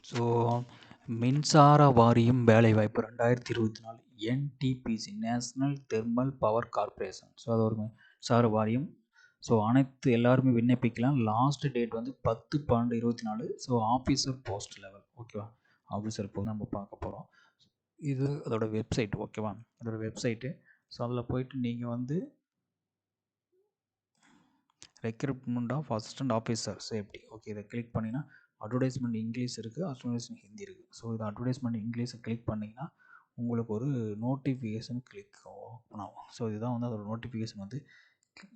So மின்சார வாரியம் வேலைவாய்ப்பு 2024 NTPC national thermal power corporation. So அது ஒரு மின்சார வாரியம். ஸோ அனைத்து எல்லாருமே விண்ணப்பிக்கலாம். லாஸ்ட் டேட் வந்து 10/12/24. ஸோ ஆஃபீஸர் போஸ்ட் லெவல், ஓகேவா? ஆஃபீஸர் போஸ்ட் நம்ம பார்க்க போகிறோம். இது அதோட வெப்சைட், ஓகேவா? அதோட வெப்சைட்டு. ஸோ அதில் போயிட்டு நீங்கள் வந்து recruitment of assistant officer safety, okay, இதை கிளிக் பண்ணிங்கன்னா அட்வர்டைஸ்மெண்ட் இங்கிலீஷ் இருக்குது, அட்வர்டைஸ்மெண்ட் ஹிந்தி இருக்குது. ஸோ இது அட்வர்டைஸ்மெண்ட் இங்கிலீஷை கிளிக் பண்ணிங்கன்னா உங்களுக்கு ஒரு நோட்டிஃபிகேஷன் கிளிக் ஓப்பன் ஆகும். ஸோ இதுதான் வந்து அதோட நோட்டிஃபிகேஷன் வந்து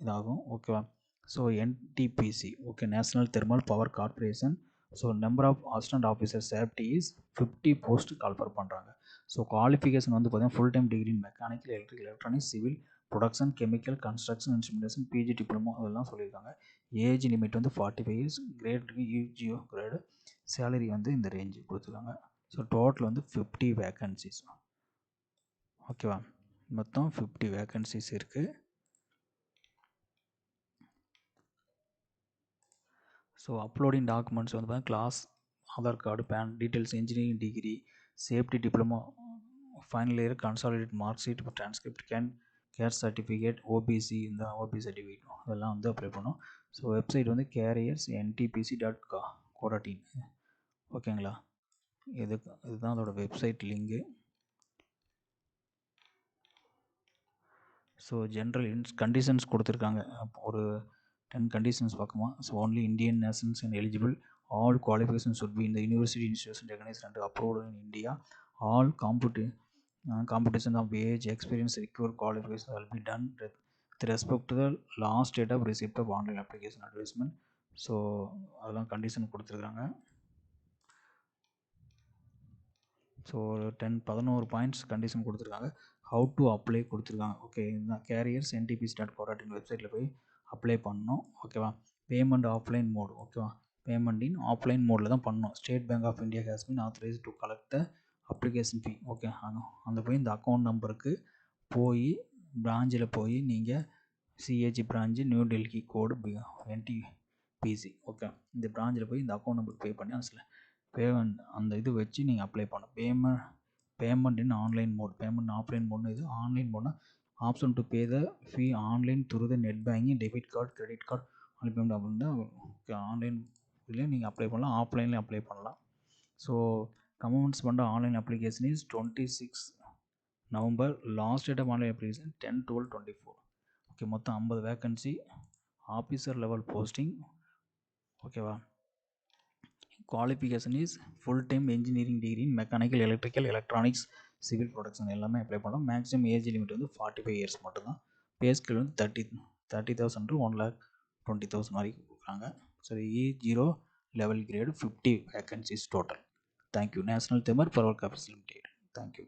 இதாகும், ஓகேவா? So NTPC, okay, national thermal power corporation. So number of assistant officer safety is 50 post call for பண்ணுறாங்க. ஸோ குவாலிஃபிகேஷன் வந்து பார்த்தீங்கன்னா full time degree in mechanical, electrical, electronics, civil, production, chemical, construction, instrumentation, PG diploma அதெல்லாம் சொல்லியிருக்காங்க. Age limit வந்து 45 years, grade யூஜிஓ grade, salary வந்து இந்த range கொடுத்துருக்காங்க. ஸோ டோட்டல் வந்து 50 வேக்கன்சிஸ், ஓகேவா? மொத்தம் 50 வேக்கன்சிஸ் இருக்குது. ஸோ அப்லோடிங் டாக்குமெண்ட்ஸ் வந்து பார்த்தீங்கன்னா class, Aadhaar card, PAN details, engineering degree, safety diploma, final year consolidate mark sheet, transcript, கேர் சர்டிஃபிகேட், ஓபிசி, இந்த ஓபிசி சர்டிஃபிகேட் அதெல்லாம் வந்து அப்ளை பண்ணோம். ஸோ வெப்சைட் வந்து carriersntpc.co.in, ஓகேங்களா? இதுதான் அதோட website link. So general conditions கொடுத்துருக்காங்க. ஒரு 10 conditions பார்க்குமா. So only Indian nationals and eligible. All qualifications should be in the university institution recognized and approved in India. All competition of age, experience, required qualifications will be done with respect to the last date of receipt of online application advertisement. So அதெல்லாம் condition கொடுத்துருக்காங்க. So 11 points condition கொடுத்துருக்காங்க. How to apply கொடுத்துருக்காங்க, okay. இதுதான் carriersntpc.co.in வெப்சைட்டில் போய் apply பண்ணணும், ஓகேவா? Payment offline mode, ஓகேவா? பேமெண்ட் இன் ஆஃப்லைன் மோடில் தான் பண்ணணும். State bank of India has been authorise to collect the application fee, okay. அந்த போய் இந்த அக்கௌண்ட் நம்பருக்கு போய் பிரான்ச்சில் போய் நீங்கள் CH branch New Delhi code NTPC, okay. இந்த பிரான்ச்சில் போய் இந்த அக்கௌண்ட் நம்பருக்கு பே பண்ணி பேமெண்ட் அந்த இது வச்சு நீங்கள் அப்ளை பண்ணணும். Payment in online mode, payment offline மோட்னு இது. ஆன்லைன் மோட்னா option to pay the fee online through the net banking, debit card, credit card, online payment அப்படின்னா ஆன்லைன் இதுலேயும் நீங்கள் அப்ளை பண்ணலாம், ஆஃப்லைன்லேயும் அப்ளை பண்ணலாம். ஸோ கமெண்ட்ஸ் பண்ணுற online application is 26 November. Last date of online application 10/12/24. Okay, மொத்தம் 50 vacancy, officer level posting, ஓகேவா? Qualification is full time engineering degree in mechanical, electrical, electronics, civil, production எல்லாமே apply பண்ணலாம். Maximum age limit வந்து 45 years மட்டும்தான். Pay scale வந்து 30,000 to 1,20,000 வரைக்கும் கொடுக்குறாங்க. சரி, E0 level grade 50 vacancies total. Thank you. National thermal power corporation limited. Thank you.